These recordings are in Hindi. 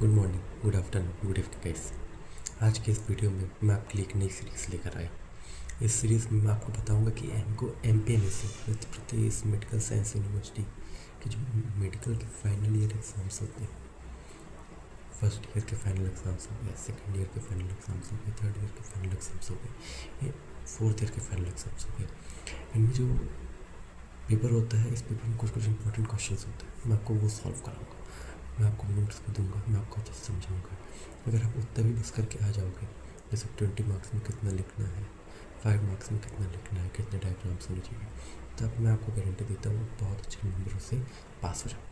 Good morning, good afternoon, good evening guys. आज के इस वीडियो में मैं आपके लिए एक नई सीरीज़ लेकर आया। इस सीरीज़ में मैं आपको बताऊंगा कि एमपीएमएससी Madhya Pradesh medical science university के जो मेडिकल के फाइनल ईयर एग्ज़ाम्स होते हैं, फर्स्ट ईयर के फाइनल एग्ज़ाम्स हो गए, सेकेंड ईयर के फाइनल एग्ज़ाम्स हो गए, थर्ड ईयर के फाइनल एग्ज़ाम्स हो गए, फोर्थ ईयर के फाइनल एग्ज़ाम्स हो गए। इनमें जो पेपर होता है, इस पेपर में कुछ इंपॉर्टेंट क्वेश्चन होते हैं। मैं आपको वो सॉल्व कराऊंगा, मैं आपको नोट्स भी दूंगा, मैं आपको अच्छे से समझाऊंगा। अगर आप उतना भी बस करके आ जाओगे, जैसे 20 मार्क्स में कितना लिखना है, 5 मार्क्स में कितना लिखना है, कितने डायग्राम्स होने चाहिए, तब मैं आपको गारंटी देता हूँ बहुत अच्छे नंबरों से पास हो जाओ।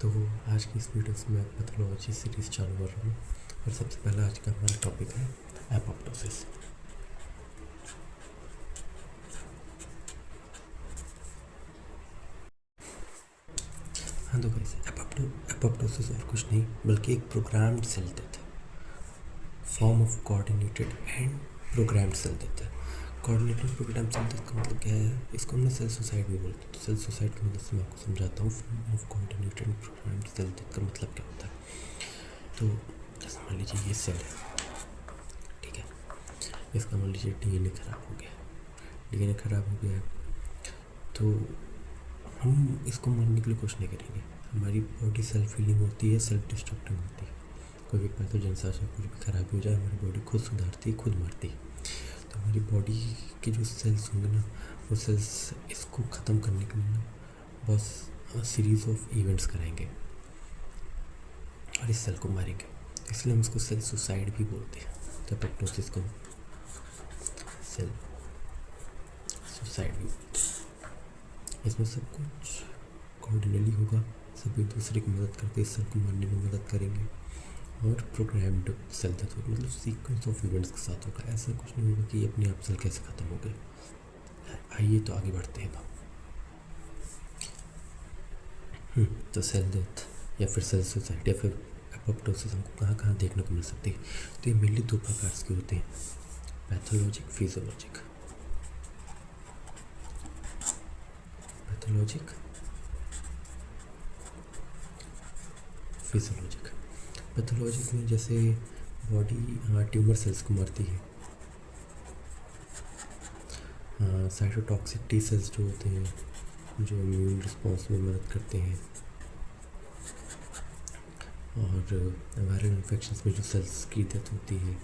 तो आज की इस वीडियो से मैं पैथोलॉजी सीरीज़ चालू कर रहा हूँ और सबसे पहला आज का हमारा टॉपिक है एपोप्टोसिस। हाँ तो कैसे एपोप्टोसिस और कुछ नहीं बल्कि एक प्रोग्राम्ड सेल डेथ है, form of coordinated and programmed cell death है। कोऑर्डिनेटेड प्रोग्राम सेल डेथ का मतलब क्या है, इसको हमने सेल सुसाइड भी बोलते हैं। तो सेल सुसाइड की मदद से मैं आपको समझाता हूँ form of coordinated and programmed cell death का मतलब क्या होता है। तो जैसे मान लीजिए ये सेल है, ठीक है, इसका मान लीजिए डीएनए खराब हो गया, डीएनए खराब हो गया तो हम इसको मारने के लिए कुछ नहीं करेंगे। हमारी बॉडी सेल्फ हीलिंग होती है, सेल्फ डिस्ट्रक्टिंग होती है। कोई भी पैथोजन से कुछ भी खराबी हो जाए, हमारी बॉडी खुद सुधारती है, खुद मारती है। तो हमारी बॉडी के जो सेल्स होंगे ना, वो सेल्स इसको ख़त्म करने के लिए ना बस सीरीज़ ऑफ इवेंट्स कराएंगे और इस सेल को मारेंगे। इसलिए हम इसको सेल सुसाइड भी बोलते हैं। तो एपोप्टोसिस को सेल सुसाइड भी बोलते हैं। इसमें सब कुछ कोऑर्डिनेटली होगा, सभी दूसरे की मदद करके इस सेल को मारने में मदद करेंगे और प्रोग्राम्ड सेल डेथ होगी, मतलब सीक्वेंस ऑफ इवेंट्स के साथ होगा। ऐसा कुछ नहीं होगा कि अपने आप सेल कैसे ख़त्म हो गए। आइए तो आगे बढ़ते हैं। तो सेल डेथ या फिर सेल सुसाइड या फिर एपोप्टोसिस हमको कहाँ कहाँ देखने को मिल सकती है। तो ये मेनली दो प्रकार के होते हैं, pathologic, physiologic. Pathologic, physiologic. Pathologic में जैसे बॉडी ट्यूमर सेल्स को मारती है, साइटोटॉक्सिक टी सेल्स जो होते हैं जो इम्यून रिस्पॉन्स में मदद करते हैं, और वायरल इन्फेक्शंस में जो सेल्स की डेथ होती है,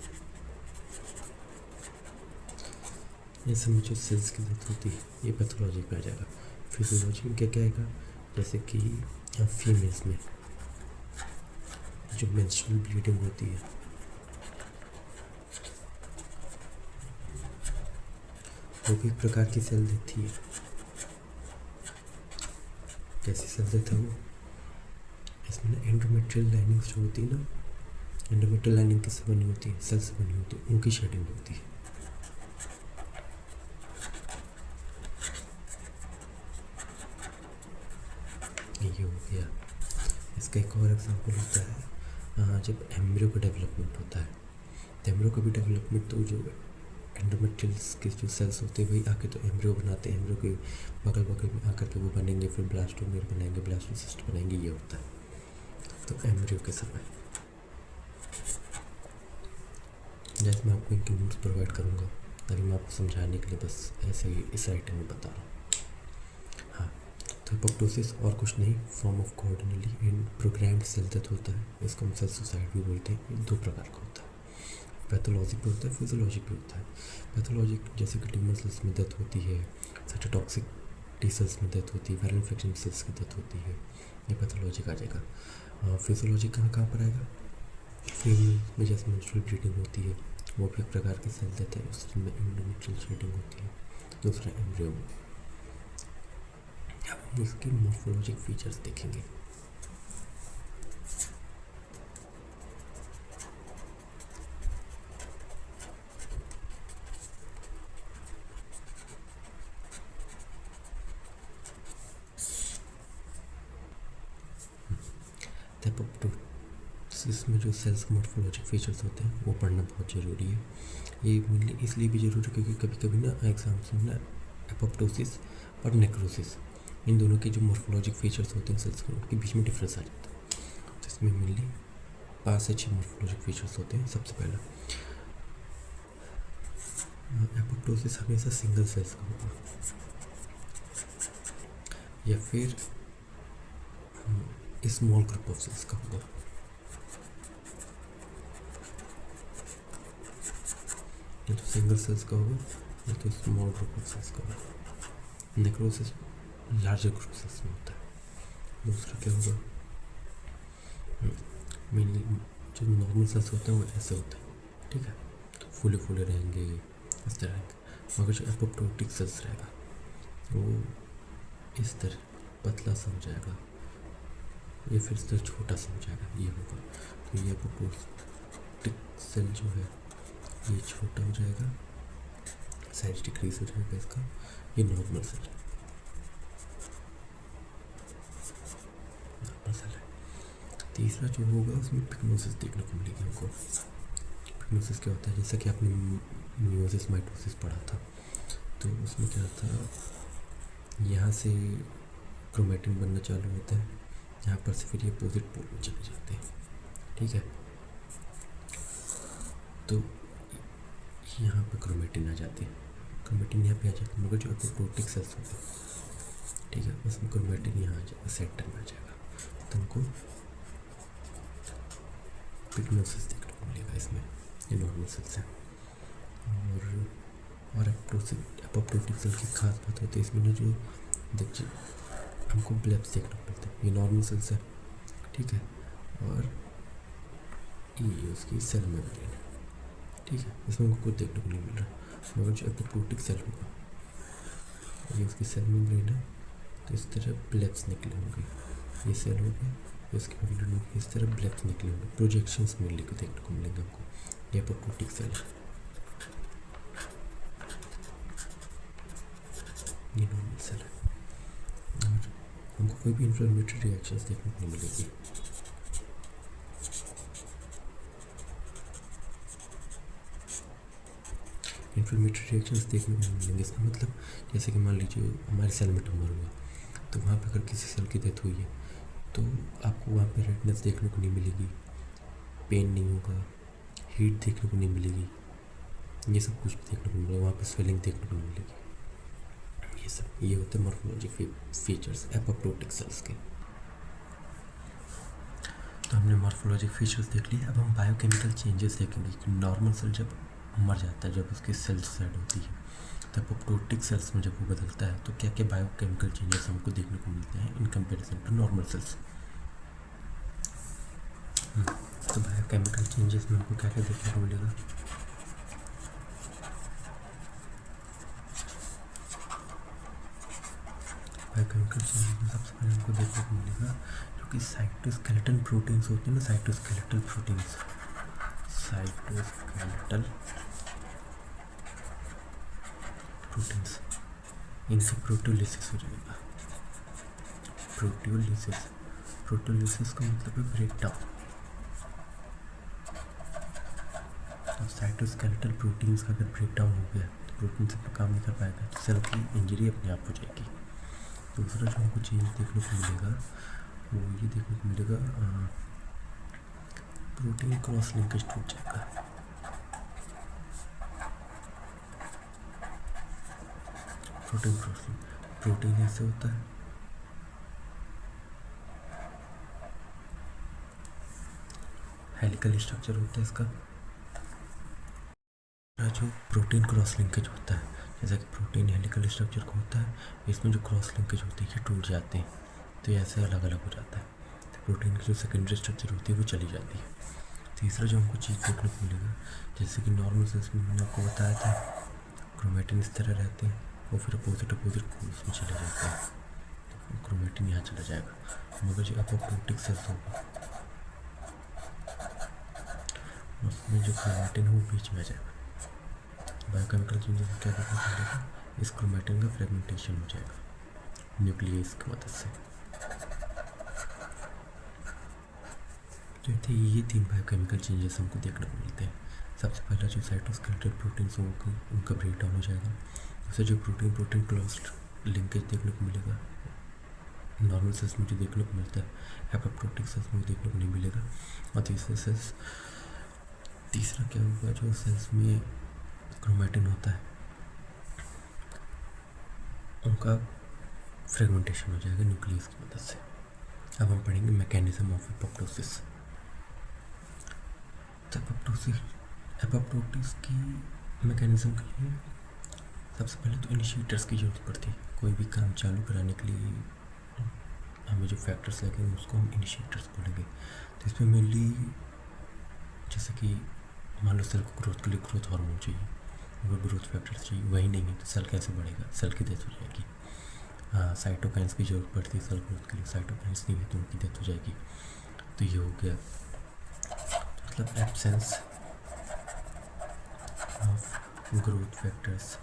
ये सब में जो सेल्स की डेथ होती है ये पैथोलॉजी में आ जाएगा। फिजियोलॉजी में क्या क्या आएगा, जैसे कि फीमेल्स में जो मेंस्ट्रुअल ब्लीडिंग होती है, वो भी एक प्रकार की सेल डेथ ही है। कैसी सेल डेथ है वो, इसमें एंडोमेट्रियल लाइनिंग्स जो होती है ना, एंडोमेट्रियल लाइनिंग किससे बनी होती है, सेल से बनी होती है, उनकी शेडिंग होती है। ये हो गया। इसका एक और एग्जांपल होता है जब एम्ब्रियो का डेवलपमेंट होता है। तो एम्ब्रियो का भी डेवलपमेंट तो जो एंडोमेट्रियल्स के जो सेल्स होते हैं वही आके तो एम्ब्रियो बनाते हैं, एम्ब्रियो के बगल बगल में आकर के वो बनेंगे, फिर ब्लास्टोमेर बनाएंगे, ब्लास्टोसिस्ट बनाएंगे, ये होता है। तो एम्ब्रियो के समय जैसे मैं आपको इनके नोट्स प्रोवाइड करूँगा, ताकि मैं आपको समझाने के लिए बस ऐसे ही इस राइटिंग में बता रहा हूँ। हाँ, तो एपोप्टोसिस और कुछ नहीं, form of coordinately and programmed cell death होता है। इसको हम सेल सुसाइड भी बोलते हैं। ये दो प्रकार का होता है, पैथोलॉजिक भी होता है, फिजियोलॉजिक भी होता है। पैथोलॉजिक जैसे कि ट्यूमर सेल्स में डेथ होती है, साइटोटॉक्सिक टी सेल्स में डेथ होती है, वायरल इन्फेक्शन सेल्स की डेथ होती है, ये पैथोलॉजिक आ जाएगा। फिजियोलॉजिक कहाँ पर आएगा, फीमेल में जैसे मेंस्ट्रुअल ब्लीडिंग होती है, वो भी एक प्रकार की सेल डेथ है, उसमें एंडोमेट्रियल शेडिंग होती है। दूसरा एम्ब्रियो में। अब हम इसके मॉर्फोलॉजिक फीचर्स देखेंगे। एपोप्टोसिस में जो सेल्स के मॉर्फोलॉजिक फीचर्स होते हैं वो पढ़ना बहुत ज़रूरी है। ये मेनली इसलिए भी ज़रूरी है क्योंकि कभी कभी ना एग्जाम्स में ना एपोप्टोसिस और नेक्रोसिस, इन दोनों के जो मॉर्फोलॉजिक फीचर्स होते हैं सेल्स के, उनके बीच में डिफरेंस आ जाता है। तो इसमें मेनली 5 से 6 मॉर्फोलॉजिक फीचर्स होते हैं। सबसे पहला एपोप्टोसिस हमेशा सिंगल सेल्स का होगा या फिर स्मॉल ग्रुप ऑफ सेल्स का होगा। या तो सिंगल सेल्स का होगा या तो स्मॉल ग्रुप ऑफ सेल्स का होगा। नेक्रोसिस लार्जर ग्रुप सेल्स में होता है। दूसरा क्या होगा, मेनली जो नॉर्मल सेल्स होते हैं वो ऐसे होते हैं, ठीक है, तो फूले फूले रहेंगे, इस तरह के। मगर जो एपोप्टोटिक सेल्स रहेगा वो इस तरह पतला सा हो जाएगा या फिर इस तरह छोटा सा हो जाएगा, ये होगा। तो ये एपोप्टोटिक सेल जो है ये छोटा हो जाएगा, साइज डिक्रीज हो जाएगा इसका। ये नॉर्मल सेल है, नॉर्मल सेल है। तीसरा जो होगा उसमें पिग्नोसिस देखने को मिलेगी हमको। पिग्नोसिस क्या होता है, जैसा कि आपने मियोसिस माइटोसिस पढ़ा था, तो उसमें क्या था, यहाँ से क्रोमेटिन बनना चालू होता है, यहाँ पर से फिर ये अपोजिट पोल में चले जाते हैं, ठीक है। तो यहाँ पर क्रोमेटिन आ जाती है, क्रोमेटिन यहाँ पे आ जाती है, मगर जो एपोप्टोटिक सेल्स होते हैं, ठीक है, उसमें क्रोमेटिन यहाँ आ जाएगा, सेंटर में आ जाएगा, तो हमको पिग्नोसिस देखने को मिलेगा इसमें। ये नॉर्मल सेल्स हैं। और एपोप्टोटिक सेल की खास बात होती है इसमें ना, जो देखिए हमको ब्लेब्स देखने को मिलते हैं। ये नॉर्मल सेल्स है, ठीक है, और ये उसकी सेल मेम्ब्रेन है, ठीक है, इसमें हमको कुछ देखने को नहीं मिल रहा। मगर जो एपोप्टोटिक सेल होगा ये उसकी सेल मेम्ब्रेन है, तो इस तरह ब्लेब्स निकले होंगे, ये सेल हो गया, इसकी मेम्ब्रेन होगी, इस तरह ब्लेब्स निकले होंगे, प्रोजेक्शंस मिलने को देखने को मिलेंगे हमको। ये एपोप्टोटिक सेल है, ये नॉर्मल सेल है। और हमको कोई भी इन्फ्लेमेटरी रिएक्शंस देखने को नहीं मिलेगी। इन्फ्लेमेटरी रिएक्शंस देखने को नहीं मिलेंगे, इसका मतलब जैसे कि मान लीजिए हमारे सेल में ट्यूमर हुआ, तो वहाँ पर अगर किसी सेल की डेथ हुई है तो आपको वहाँ पे रेडनेस देखने को नहीं मिलेगी, पेन नहीं होगा, हीट देखने को नहीं मिलेगी, ये सब कुछ देखने को मिलेगा, वहाँ पे स्वेलिंग देखने को नहीं मिलेगी। ये होते हैं मॉर्फोलॉजिक फीचर्स एपोप्टोटिक सेल्स के। तो हमने मॉर्फोलॉजिक फीचर्स देख लिए। अब हम बायोकेमिकल चेंजेस देखेंगे कि नॉर्मल सेल जब मर जाता है, जब उसकी सेल्स डेड होती है, तो एपोप्टोटिक सेल्स में जब वो बदलता है तो क्या क्या बायोकेमिकल चेंजेस हमको देखने को मिलते हैं in comparison to normal cells. तो बायोकेमिकल चेंजेस में हमको क्या क्या देखने को मिलेगा, बायोकेमिकल चेंजेस में सबसे पहले हमको देखने को मिलेगा जो कि साइटोस्केलेटन प्रोटीन्स होते हैं ना, साइटोस्केलेटल प्रोटीन्स, साइटोस्केलेटल प्रोटीन्स, इनसे प्रोटियोलिसिस हो जाएगा। प्रोटियोलिसिस, प्रोटियोलिसिस का मतलब है ब्रेक डाउन। तो साइटोस्केलेटल प्रोटीन्स का अगर ब्रेक डाउन हो गया तो प्रोटीन से काम नहीं कर पाएगा, तो सेल की इंजरी अपने आप हो जाएगी। दूसरा जो हमको चेंज देखने को मिलेगा वो ये देखने को मिलेगा, प्रोटीन क्रॉस लिंकेज टूट जाएगा। प्रोटीन क्रॉस लिंक, प्रोटीन ऐसे होता है, हेलिकल स्ट्रक्चर होता है इसका। जो प्रोटीन क्रॉस लिंकेज होता है, जैसा कि प्रोटीन हेलिकल स्ट्रक्चर का होता है, इसमें जो क्रॉस लिंकेज होती है ये टूट जाते हैं, तो ये ऐसे अलग अलग हो जाता है, तो प्रोटीन की जो सेकेंडरी स्ट्रक्चर होती है वो चली जाती है। तीसरा जो हमको चीज़ देखने को मिलेगा, जैसे कि नॉर्मल सेल्स में मैंने आपको बताया था क्रोमेटिन इस तरह रहते हैं, और फिर अपोजिट पोल्स में चले जाते हैं, तो क्रोमेटिन यहाँ चला जाएगा। मगर जो एपोप्टोटिक सेल्स होगा उसमें जो क्रोमेटिन है वो बीच में आ जाएगा। बायोकेमिकल चेंजेस क्या देखने को मिलेगा, इस क्रोमेटिन का फ्रेगमेंटेशन हो जाएगा न्यूक्लियस की मदद से। तो ये 3 बायोकेमिकल चेंजेस हमको देखने को मिलते हैं। सबसे पहला जो साइटोस्केलेटल प्रोटीन्स होंगे उनका ब्रेक डाउन हो जाएगा। दूसरा जो प्रोटीन क्रॉस लिंकेज देखने को मिलेगा, नॉर्मल सेल्स मुझे देखने को मिलता है, एपोप्टोटिक सेल्स मुझे देखने को नहीं मिलेगा। और तीसरा क्या होगा, जो सेल्स में क्रोमेटिन होता है उनका फ्रेगमेंटेशन हो जाएगा न्यूक्लियस की मदद से। अब हम पढ़ेंगे मैकेनिज्म ऑफ एपोप्टोसिस। एपोप्टोसिस की मैकेनिज्म के लिए सबसे पहले तो इनिशिएटर्स की ज़रूरत पड़ती है। कोई भी काम चालू कराने के लिए हमें जो फैक्टर्स लगेंगे उसको हम इनिशिएटर्स बोलेंगे। तो इसमें मेनली जैसे कि मान लो सेल को ग्रोथ के लिए ग्रोथ हार्मोन चाहिए, वो ग्रोथ फैक्टर्स चाहिए, वही नहीं है तो सेल कैसे बढ़ेगा, सेल की डेथ हो जाएगी। साइटोकाइंस की जरूरत पड़ती है सेल ग्रोथ के लिए, साइटोकाइंस नहीं है तो उनकी डेथ हो जाएगी। तो ये हो गया, मतलब absence of growth factors,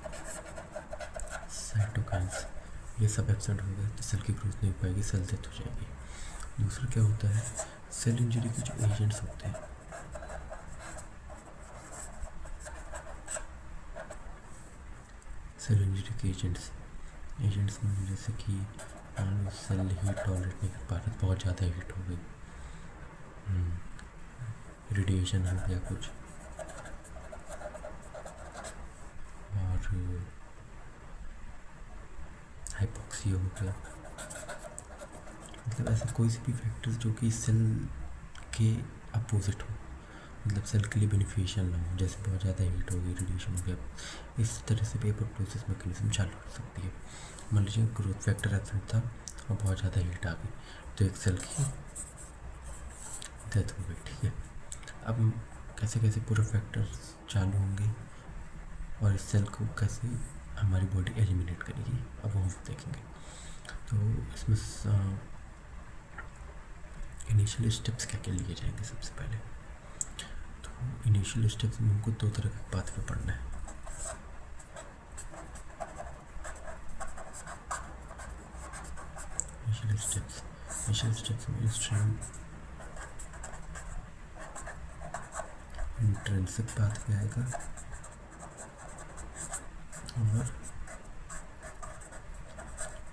cytokines, ये सब एब्सेंट हो गए तो सेल की ग्रोथ नहीं हो पाएगी, सेल डेथ हो जाएगी। दूसरा क्या होता है, सेल इंजरी के जो एजेंट्स होते हैं, सेल इंजरी के एजेंट्स में जैसे कि मान लो सेल हीट टॉलरेट नहीं कर पा रहा, बहुत ज़्यादा हीट हो गई, रेडिएशन हो गया कुछ, और हाइपोक्सिया हो गया, मतलब ऐसे कोई से भी फैक्टर्स जो कि सेल के अपोजिट हो, मतलब सेल के लिए बेनिफिशियल ना हो, जैसे बहुत ज़्यादा हीट हो गई, रेडिएशन हो गया, इस तरह से भी एपोप्टोसिस मैकेनिज्म चालू हो सकती है। मान लीजिए ग्रोथ फैक्टर एब्सेंट था और बहुत ज़्यादा हीट आ गई तो एक सेल की डेथ हो गई। ठीक है, अब कैसे कैसे पूरे फैक्टर्स चालू होंगे और इस सेल को कैसे हमारी बॉडी एलिमिनेट करेगी, अब हम देखेंगे। तो इसमें इनिशियल स्टेप्स क्या क्या लिए जाएंगे। सबसे पहले तो इनिशियल स्टेप्स में हमको दो तरह का पाथवे पढ़ना है। इनिशियल स्टेप्स में इंट्रिंसिक पाथवे आएगा और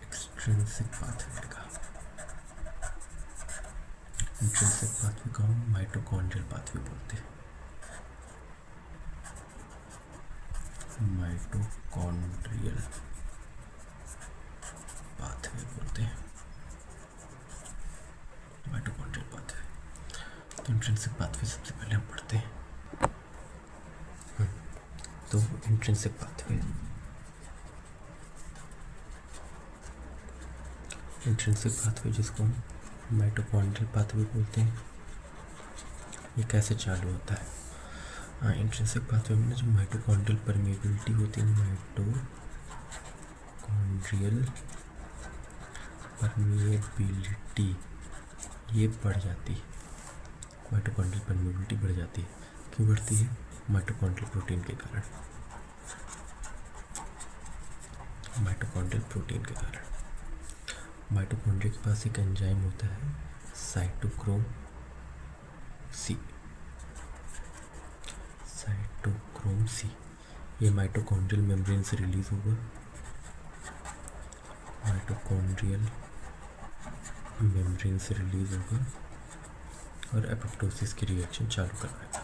एक्सट्रिंसिक पाथवे आएगा। इंट्रिंसिक पाथवे को हम माइटोकॉन्ड्रियल पाथवे बोलते हैं, माइटोकॉन्ड्रियल पाथवे बोलते हैं, माइटोकॉन्ड्रियल पाथवे। तो इंट्रिंसिक पाथवे सबसे पहले हम पढ़ते हैं। तो इंट्रिंसिक पाथवे, जिसको हम माइटोकॉन्ड्रियल पाथवे बोलते हैं, ये कैसे चालू होता है। हाँ, इंट्रिंसिक पाथवे में जो माइटोकॉन्ड्रियल परमेबिलिटी होती है, माइटोकॉन्ड्रियल परमेबिलिटी ये बढ़ जाती है, माइटोकॉन्ड्रियल परमेबिलिटी बढ़ जाती है। क्यों बढ़ती है, माइटोकॉन्ड्रियल प्रोटीन के कारण, माइटोकॉन्ड्रियल प्रोटीन के कारण। माइटोकॉन्ड्रिया के पास एक एंजाइम होता है साइटोक्रोम सी, ये माइटोकॉन्ड्रियल मेम्ब्रेन से रिलीज होगा, माइटोकॉन्ड्रियल मेम्ब्रेन से रिलीज होगा और एपोप्टोसिस की रिएक्शन चालू करवाएगा,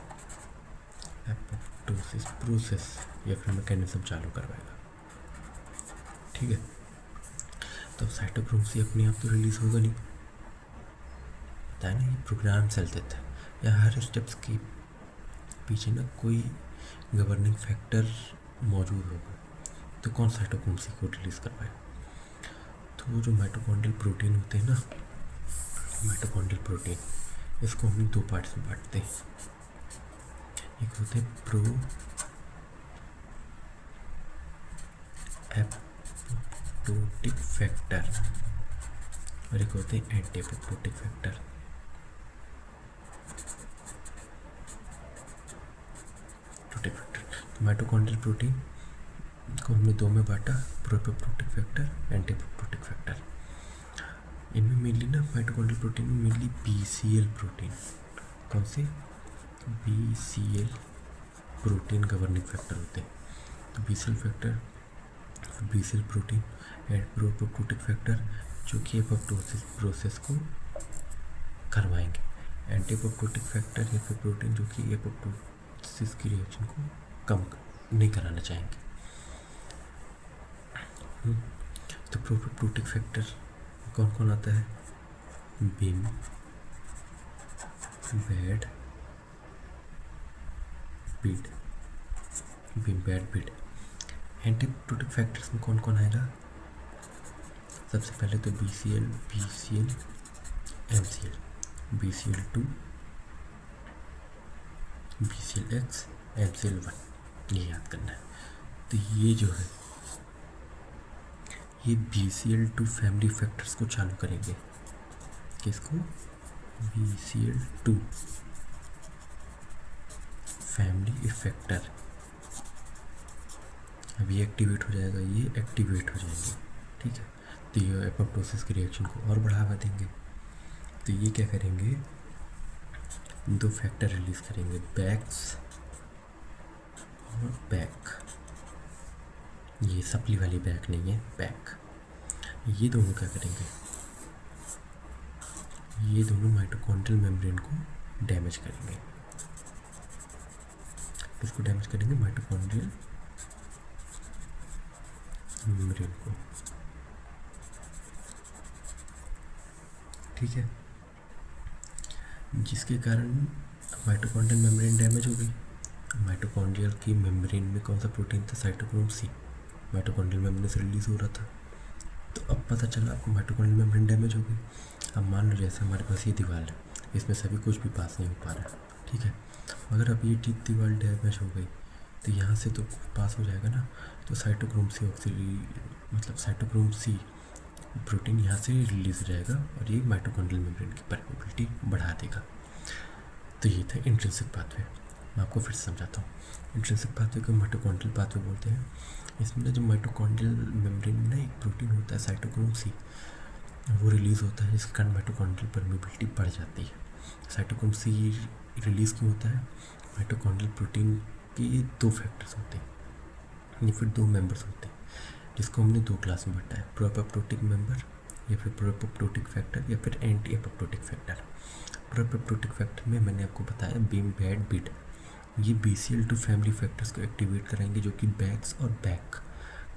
एपोप्टोसिस प्रोसेस या फिर मैकेनिज्म चालू करवाएगा। ठीक है, तो साइटोक्रोम सी अपने आप तो रिलीज होगा नहीं, पता है ना, ये प्रोग्राम सेल देता है, या हर स्टेप्स के पीछे ना कोई गवर्निंग फैक्टर मौजूद होगा। तो कौन साइटोक्रोम सी को रिलीज करवाए, तो जो माइटोकॉन्ड्रियल प्रोटीन होते हैं ना, माइटोकॉन्ड्रियल प्रोटीन, इसको हम दो पार्ट्स में बांटते हैं। एक होते हैं प्रो एपोप्टोटिक फैक्टर और एक होते हैं anti apoptotic factor. Mitochondrial protein को हमने दो में बांटा, pro apoptotic factor, anti apoptotic factor. इनमें मेनली ना माइटोकॉन्ड्रियल प्रोटीन में मेनली BCL प्रोटीन, कौन से BCL प्रोटीन गवर्निंग फैक्टर होते हैं। तो BCL factor, BCL protein and pro apoptotic factor जो कि एपोप्टोसिस प्रोसेस को करवाएंगे। एंटी एपोप्टोटिक फैक्टर या फिर प्रोटीन जो कि एपोप्टोसिस की रिएक्शन को कम नहीं कराना चाहेंगे। तो एपोप्टोटिक फैक्टर कौन कौन आता है? BIM, BAD, BID. BIM, BAD, BID. Anti apoptotic factors में कौन कौन आएगा? सबसे पहले तो BCl, BCl, MCl, BCl2, BClX, MCl1, ये याद करना है। तो ये जो है ये BCl2 फैमिली फैक्टर्स को चालू करेंगे। किसको? BCl2 family effector. अब ये एक्टिवेट हो जाएगा, ये एक्टिवेट हो जाएंगे, ठीक है। तो ये एपोप्टोसिस की रिएक्शन को और बढ़ावा देंगे। तो ये क्या करेंगे? 2 फैक्टर रिलीज करेंगे, बैक्स और बैक। ये सप्ली वाली बैक नहीं है, बैक। ये दोनों क्या करेंगे? ये दोनों माइटोकॉन्ड्रियल मेम्ब्रेन को डैमेज करेंगे। किसको डैमेज करेंगे? माइटोकॉन्ड्रियल मेम्ब्रेन को, ठीक है। जिसके कारण माइटोकॉन्ड्रियल मेम्ब्रेन डैमेज हो गई। माइटोकॉन्ड्रियल की मेम्ब्रेन में कौन सा प्रोटीन था? Cytochrome C। माइटोकॉन्ड्रियल मेम्ब्रेन से रिलीज हो रहा था। तो अब पता चला आपको माइटोकॉन्ड्रियल मेम्ब्रेन डैमेज हो गई। अब मान लो जैसे हमारे पास ये दीवार है, इसमें सभी कुछ भी पास नहीं हो पा रहा है, ठीक है। अगर अब ये ठीक दीवार डैमेज हो गई तो यहाँ से तो पास हो जाएगा ना। तो साइटोक्रोम C मतलब साइटोक्रोम C प्रोटीन यहाँ से रिलीज हो जाएगा और ये माइटोकॉन्ड्रियल मेम्ब्रेन की परमेबिलिटी बढ़ा देगा। तो ये था इंट्रिंसिक पाथवे। मैं आपको फिर से समझाता हूँ। इंट्रिंसिक पाथवे को माइटोकॉन्ड्रियल पाथवे बोलते हैं। इसमें ना जो माइटोकॉन्ड्रियल मेम्ब्रेन में ना एक प्रोटीन होता है साइटोक्रोम C, वो रिलीज़ होता है, जिसके कारण माइटोकॉन्ड्रियल परमेबिलिटी बढ़ जाती है। साइटोक्रोम C रिलीज़ क्यों होता है? माइटोकॉन्ड्रियल प्रोटीन के 2 फैक्टर्स होते हैं या फिर 2 मेंबर्स होते हैं, जिसको हमने 2 क्लास में बांटा है, प्रो एपोप्टोटिक मेंबर या फिर प्रो एपोप्टोटिक फैक्टर या फिर anti apoptotic factor. Pro apoptotic factor में मैंने आपको बताया बिम, बैड, बीड। ये BCl2 फैमिली फैक्टर्स को एक्टिवेट कराएंगे, जो कि बैक्स और बैक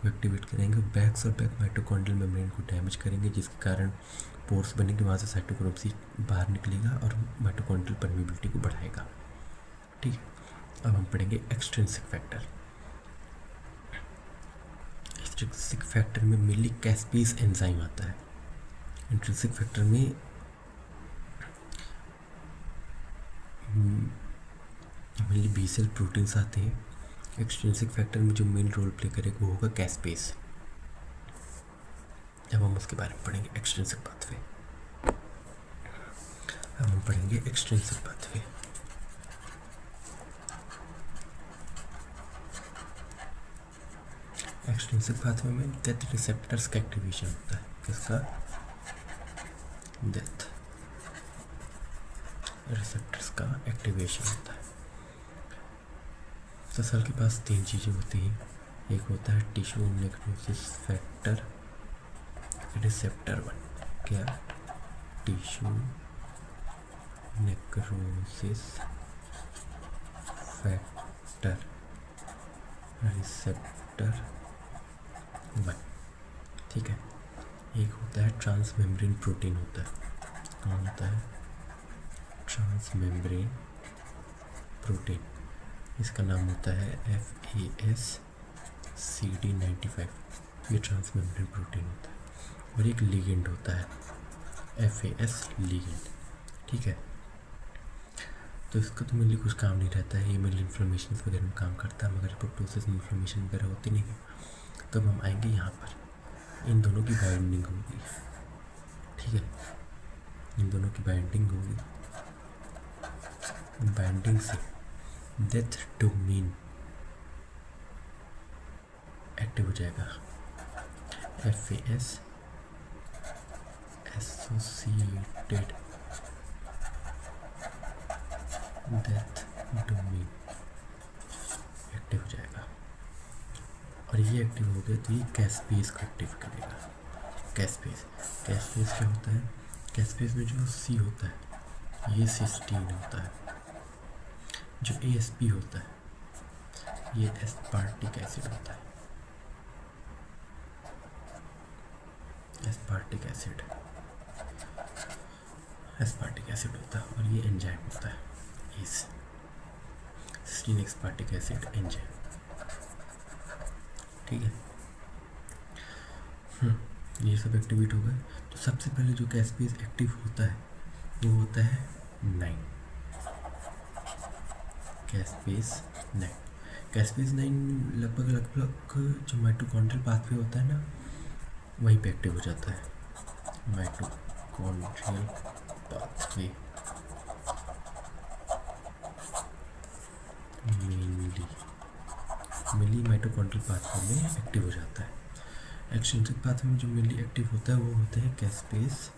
को एक्टिवेट करेंगे। बैक्स और बैक माइटोकॉन्ड्रियल मेम्ब्रेन को डैमेज करेंगे, जिसके कारण पोर्स बनेंगे, वहाँ से साइटोक्रोम C बाहर निकलेगा और माइटोकॉन्ड्रियल परमेबिलिटी को बढ़ाएगा, ठीक है। अब हम पढ़ेंगे एक्सट्रिंसिक फैक्टर। एक्सट्रिंसिक फैक्टर में मेनली कैस्पेज एंजाइम आता है। इंट्रिंसिक फैक्टर में मेनली B-सेल प्रोटीन्स आते हैं। एक्सट्रिंसिक फैक्टर में जो मेन रोल प्ले करेगा वो होगा कैस्पेज। अब हम उसके बारे में पढ़ेंगे, एक्सट्रिंसिक पाथवे। अब हम पढ़ेंगे एक्सट्रिंसिक पाथवे। एक्सट्रिंसिक पाथवे में डेथ रिसेप्टर्स का एक्टिवेशन होता है। किसका? डेथ रिसेप्टर्स का एक्टिवेशन होता है। तो सेल के पास 3 चीज़ें होती हैं। एक होता है टिश्यू नेक्रोसिस फैक्टर रिसेप्टर 1। क्या? टिश्यू नेक्रोसिस फैक्टर रिसेप्टर 1, ठीक है। एक होता है ट्रांसमेम्ब्रेन प्रोटीन होता है। कौन होता है? Transmembrane protein. इसका नाम होता है FAS-CD95। ये ट्रांसमेम्ब्रेन प्रोटीन होता है। और एक लिगेंड होता है FAS लिगेंड, ठीक है। तो इसका तो मेनली कुछ काम नहीं रहता है, ये मेनली इन्फ्लेमेशन वगैरह में काम करता है, मगर एपोप्टोसिस में इन्फ्लेमेशन वगैरह होती नहीं है। तब हम आएंगे यहाँ पर, इन दोनों की बाइंडिंग होगी, ठीक है। इन दोनों की बाइंडिंग होगी, बाइंडिंग से डेथ डोमेन एक्टिव हो जाएगा। FAS associated death domain active हो जाएगा। और ये एक्टिव हो गया तो ये कैस्पेज को एक्टिव करेगा। कैस्पेस क्या होता है? कैस्पेस में जो सी होता है ये सिस्टीन होता है, जो ASP होता है ये एस्पार्टिक एसिड होता है, एस्पार्टिक एसिड होता है, और ये एंजाइम होता है इस सिस्टीन एस्पार्टिक एसिड एंजाइम। ठीक है, ये सब एक्टिवेट हो गए। तो सबसे पहले जो कैस्पेस एक्टिव होता है वो होता है 9, कैस्पेस 9 लगभग जो माइटोकॉन्ड्रियल पाथवे होता है ना वहीं पे एक्टिव हो जाता है। Mitochondrial pathway mainly mitochondrial pathway में एक्टिव हो जाता है। एक्सट्रिंसिक पाथवे में जो मेनली एक्टिव होता है वो होते हैं कैस्पेस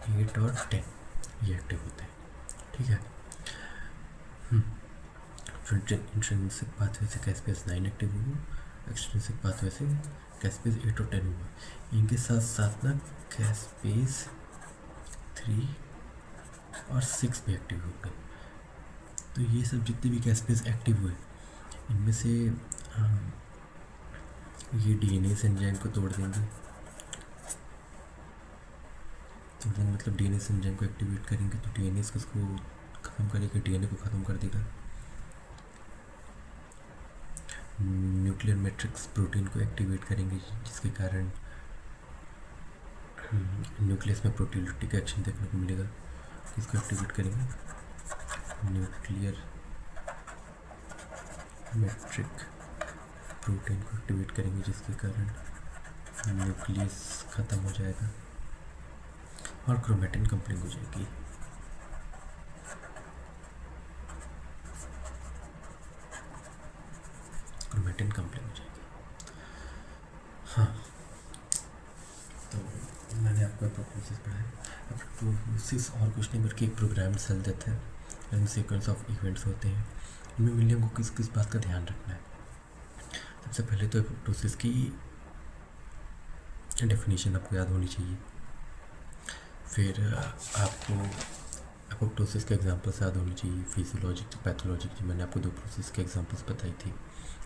8 और 10, ये एक्टिव होते हैं। ठीक है, इंट्रिंसिक पाथवे से कैस्पेस 9 एक्टिव हुआ, एक्सट्रिंसिक पाथवे से कैस्पेस 8 और 10 हुआ। इनके साथ साथ ना कैस्पेस 3 और 6 भी एक्टिव हो गए। तो ये सब जितने भी कैस्पेस एक्टिव हुए इनमें से ये डीएनएस एंजाइम को तोड़ देंगे, मतलब डीएनएस एंजाइम को एक्टिवेट करेंगे तो डीएनएस को ख़त्म करेगा, डीएनए को ख़त्म कर देगा। न्यूक्लियर मैट्रिक्स प्रोटीन को एक्टिवेट करेंगे जिसके कारण न्यूक्लियस में प्रोटीलिटिक एक्शन देखने को मिलेगा। इसको एक्टिवेट करेंगे, न्यूक्लियर मैट्रिक प्रोटीन को एक्टिवेट करेंगे जिसके कारण न्यूक्लियस ख़त्म हो जाएगा और क्रोमेटिन कंप्लीट हो जाएगी। क्रोमेटिन कंप्लीट हो जाएगी। हाँ, तो मैंने आपको एपोप्टोसिस पढ़ाया। एपोप्टोसिस और कुछ नहीं बल्कि एक प्रोग्राम सेल डेथ है एंड सीक्वेंस ऑफ इवेंट्स होते हैं। इनमें मिलियन को किस किस बात का ध्यान रखना है। सबसे पहले तो एपोप्टोसिस की डेफिनेशन आपको याद होनी चाहिए, फिर आपको एपोप्टोसिस के एग्जांपल्स याद होनी चाहिए, फिजियोलॉजिक पैथोलॉजिक जो मैंने आपको 2 प्रोसेस के एग्जांपल्स बताई थी,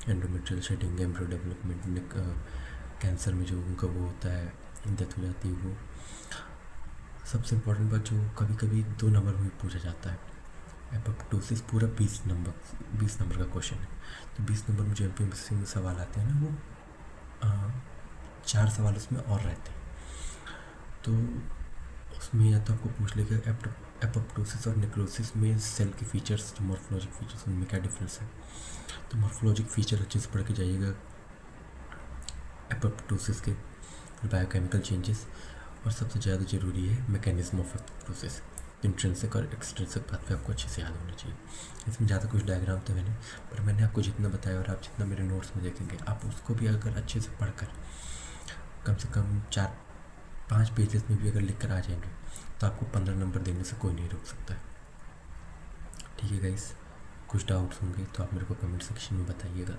endometrial shedding, embryo development, cancer में जो उनका वो होता है डेथ हो जाती है। वो सबसे इम्पोर्टेंट बात जो कभी कभी 2 नंबर में पूछा जाता है, एपोप्टोसिस पूरा 20 नंबर का क्वेश्चन है। तो 20 नंबर में जो एमपीएससी में सवाल आते हैं ना वो 4 सवाल उसमें और रहते हैं। तो उसमें या तो आपको पूछ लेगा एपोप्टोसिस और नेक्रोसिस में सेल के फीचर्स, जो मॉर्फोलॉजिक फीचर्स उनमें क्या डिफरेंस है। तो मॉर्फोलॉजिक फीचर अच्छे से पढ़ के जाइएगा एपोप्टोसिस के, बायोकेमिकल चेंजेस, और सबसे ज़्यादा ज़रूरी है मैकेनिज्म ऑफ एपोप्टोसिस। इंट्रिंसिक और एक्सट्रिंसिक पाथवे आपको अच्छे से याद होना चाहिए। इसमें ज़्यादा कुछ डायग्राम तो मैंने, पर मैंने आपको जितना बताया और आप जितना मेरे नोट्स में देखेंगे आप उसको भी अगर अच्छे से पढ़कर कम से कम 4-5 पेजेस में भी अगर लिख कर आ जाएंगे तो आपको 15 नंबर देने से कोई नहीं रोक सकता है। ठीक है गाइस, कुछ डाउट्स होंगे तो आप मेरे को कमेंट सेक्शन में बताइएगा।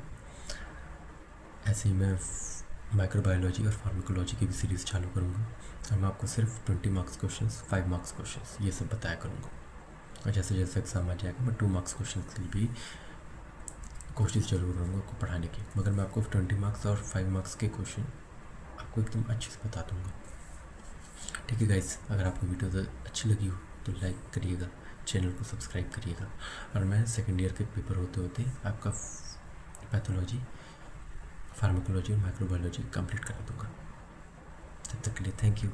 ऐसे ही मैं माइक्रोबायोलॉजी और फार्माकोलॉजी की भी सीरीज़ चालू करूँगा और मैं आपको सिर्फ 20 मार्क्स क्वेश्चंस, 5 मार्क्स क्वेश्चंस ये सब बताया करूँगा। और जैसे जैसे एग्ज़ाम आ जाएगा मैं 2 मार्क्स क्वेश्चन के लिए भी कोशिश जरूर करूँगा आपको पढ़ाने की, मगर मैं आपको 20 मार्क्स और 5 मार्क्स के क्वेश्चन आपको एकदम अच्छे से बता दूँगा। ठीक है गाइस, अगर आपको वीडियो अच्छी लगी हो तो लाइक करिएगा, चैनल को सब्सक्राइब करिएगा, और मैं सेकेंड ईयर के पेपर होते होते आपका पैथोलॉजी, फार्माकोलॉजी और माइक्रोबायोलॉजी कंप्लीट करा दूँगा। तब तक के लिए थैंक यू।